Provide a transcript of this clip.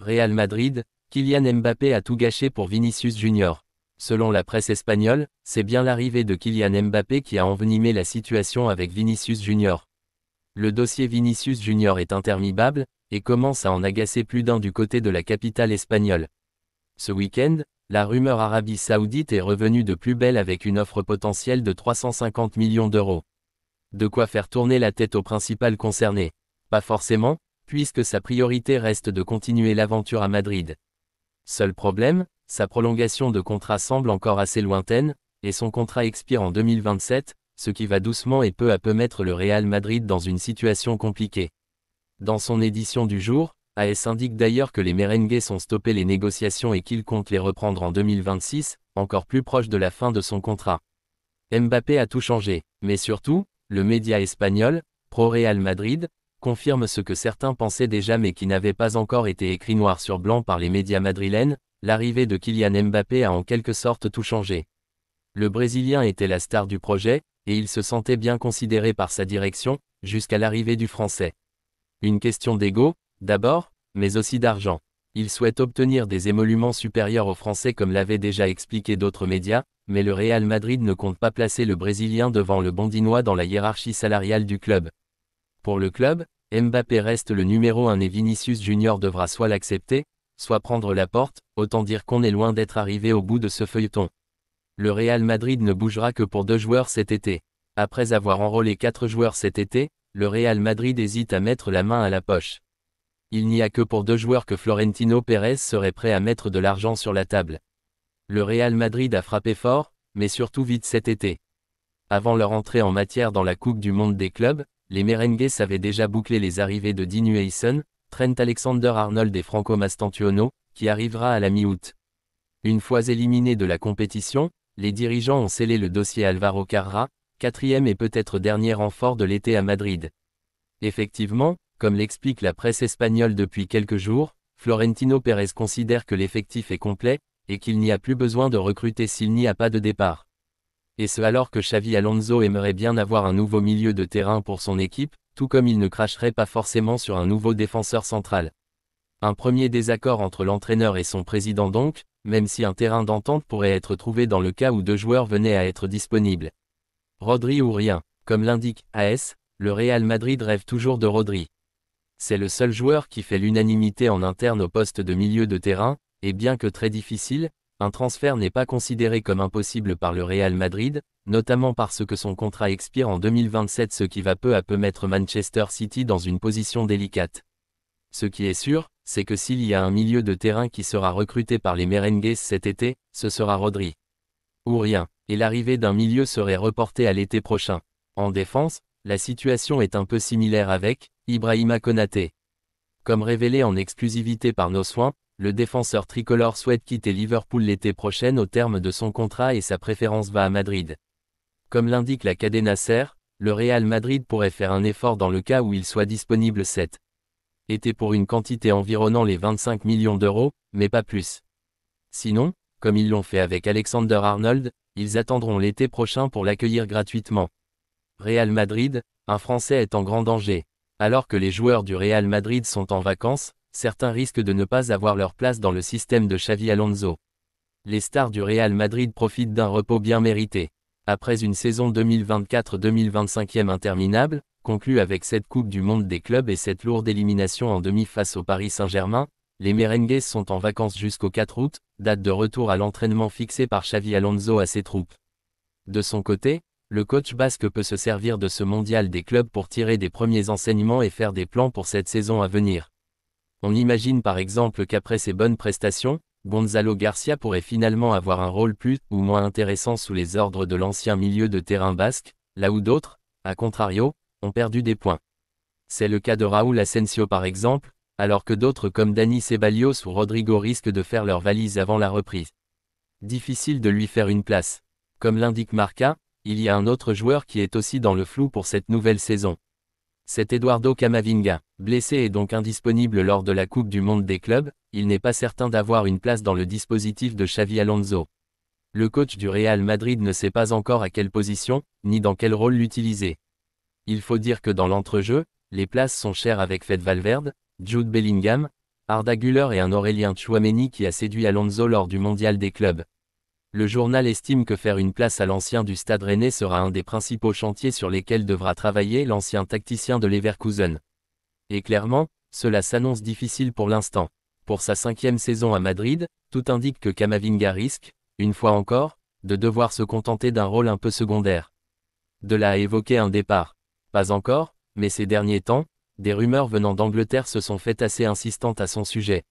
Real Madrid, Kylian Mbappé a tout gâché pour Vinicius Junior. Selon la presse espagnole, c'est bien l'arrivée de Kylian Mbappé qui a envenimé la situation avec Vinicius Junior. Le dossier Vinicius Junior est interminable, et commence à en agacer plus d'un du côté de la capitale espagnole. Ce week-end, la rumeur Arabie Saoudite est revenue de plus belle avec une offre potentielle de 350 millions d'euros. De quoi faire tourner la tête au principal concerné. Pas forcément, puisque sa priorité reste de continuer l'aventure à Madrid. Seul problème, sa prolongation de contrat semble encore assez lointaine, et son contrat expire en 2027, ce qui va doucement et peu à peu mettre le Real Madrid dans une situation compliquée. Dans son édition du jour, AS indique d'ailleurs que les merengues ont stoppé les négociations et qu'ils comptent les reprendre en 2026, encore plus proche de la fin de son contrat. Mbappé a tout changé, mais surtout, le média espagnol, Pro Real Madrid, confirme ce que certains pensaient déjà mais qui n'avait pas encore été écrit noir sur blanc par les médias madrilènes, l'arrivée de Kylian Mbappé a en quelque sorte tout changé. Le Brésilien était la star du projet, et il se sentait bien considéré par sa direction, jusqu'à l'arrivée du Français. Une question d'ego, d'abord, mais aussi d'argent. Il souhaite obtenir des émoluments supérieurs aux Français comme l'avaient déjà expliqué d'autres médias, mais le Real Madrid ne compte pas placer le Brésilien devant le Bondinois dans la hiérarchie salariale du club. Pour le club, Mbappé reste le numéro 1 et Vinicius Junior devra soit l'accepter, soit prendre la porte, autant dire qu'on est loin d'être arrivé au bout de ce feuilleton. Le Real Madrid ne bougera que pour 2 joueurs cet été. Après avoir enrôlé 4 joueurs cet été, le Real Madrid hésite à mettre la main à la poche. Il n'y a que pour 2 joueurs que Florentino Pérez serait prêt à mettre de l'argent sur la table. Le Real Madrid a frappé fort, mais surtout vite cet été. Avant leur entrée en matière dans la Coupe du Monde des clubs, les merengues avaient déjà bouclé les arrivées de Dean Huijsen, Trent Alexander-Arnold et Franco Mastantuono, qui arrivera à la mi-août. Une fois éliminés de la compétition, les dirigeants ont scellé le dossier Alvaro Carrà, 4e et peut-être dernier renfort de l'été à Madrid. Effectivement, comme l'explique la presse espagnole depuis quelques jours, Florentino Pérez considère que l'effectif est complet, et qu'il n'y a plus besoin de recruter s'il n'y a pas de départ. Et ce alors que Xavi Alonso aimerait bien avoir un nouveau milieu de terrain pour son équipe, tout comme il ne cracherait pas forcément sur un nouveau défenseur central. Un premier désaccord entre l'entraîneur et son président donc, même si un terrain d'entente pourrait être trouvé dans le cas où 2 joueurs venaient à être disponibles. Rodri ou rien, comme l'indique AS, le Real Madrid rêve toujours de Rodri. C'est le seul joueur qui fait l'unanimité en interne au poste de milieu de terrain, et bien que très difficile, un transfert n'est pas considéré comme impossible par le Real Madrid, notamment parce que son contrat expire en 2027, ce qui va peu à peu mettre Manchester City dans une position délicate. Ce qui est sûr, c'est que s'il y a un milieu de terrain qui sera recruté par les merengues cet été, ce sera Rodri. Ou rien, et l'arrivée d'un milieu serait reportée à l'été prochain. En défense, la situation est un peu similaire avec Ibrahima Konaté. Comme révélé en exclusivité par Nos Soins, le défenseur tricolore souhaite quitter Liverpool l'été prochain au terme de son contrat et sa préférence va à Madrid. Comme l'indique la Cadena SER, le Real Madrid pourrait faire un effort dans le cas où il soit disponible cet été pour une quantité environnant les 25 millions d'euros, mais pas plus. Sinon, comme ils l'ont fait avec Alexander-Arnold, ils attendront l'été prochain pour l'accueillir gratuitement. Real Madrid, un Français est en grand danger. Alors que les joueurs du Real Madrid sont en vacances, certains risquent de ne pas avoir leur place dans le système de Xavi Alonso. Les stars du Real Madrid profitent d'un repos bien mérité. Après une saison 2024-2025 interminable, conclue avec cette Coupe du Monde des clubs et cette lourde élimination en demi face au Paris Saint-Germain, les merengues sont en vacances jusqu'au 4 août, date de retour à l'entraînement fixé par Xavi Alonso à ses troupes. De son côté, le coach basque peut se servir de ce mondial des clubs pour tirer des premiers enseignements et faire des plans pour cette saison à venir. On imagine par exemple qu'après ses bonnes prestations, Gonzalo Garcia pourrait finalement avoir un rôle plus ou moins intéressant sous les ordres de l'ancien milieu de terrain basque, là où d'autres, à contrario, ont perdu des points. C'est le cas de Raúl Asensio par exemple, alors que d'autres comme Dani Ceballos ou Rodrigo risquent de faire leur valise avant la reprise. Difficile de lui faire une place. Comme l'indique Marca, il y a un autre joueur qui est aussi dans le flou pour cette nouvelle saison. C'est Eduardo Camavinga. Blessé et donc indisponible lors de la Coupe du Monde des clubs, il n'est pas certain d'avoir une place dans le dispositif de Xavi Alonso. Le coach du Real Madrid ne sait pas encore à quelle position, ni dans quel rôle l'utiliser. Il faut dire que dans l'entrejeu, les places sont chères avec Fede Valverde, Jude Bellingham, Arda Güler et un Aurélien Tchouaméni qui a séduit Alonso lors du mondial des clubs. Le journal estime que faire une place à l'ancien du Stade Rennais sera un des principaux chantiers sur lesquels devra travailler l'ancien tacticien de Leverkusen. Et clairement, cela s'annonce difficile pour l'instant. Pour sa 5e saison à Madrid, tout indique que Camavinga risque, une fois encore, de devoir se contenter d'un rôle un peu secondaire. De là à évoquer un départ. Pas encore, mais ces derniers temps, des rumeurs venant d'Angleterre se sont faites assez insistantes à son sujet.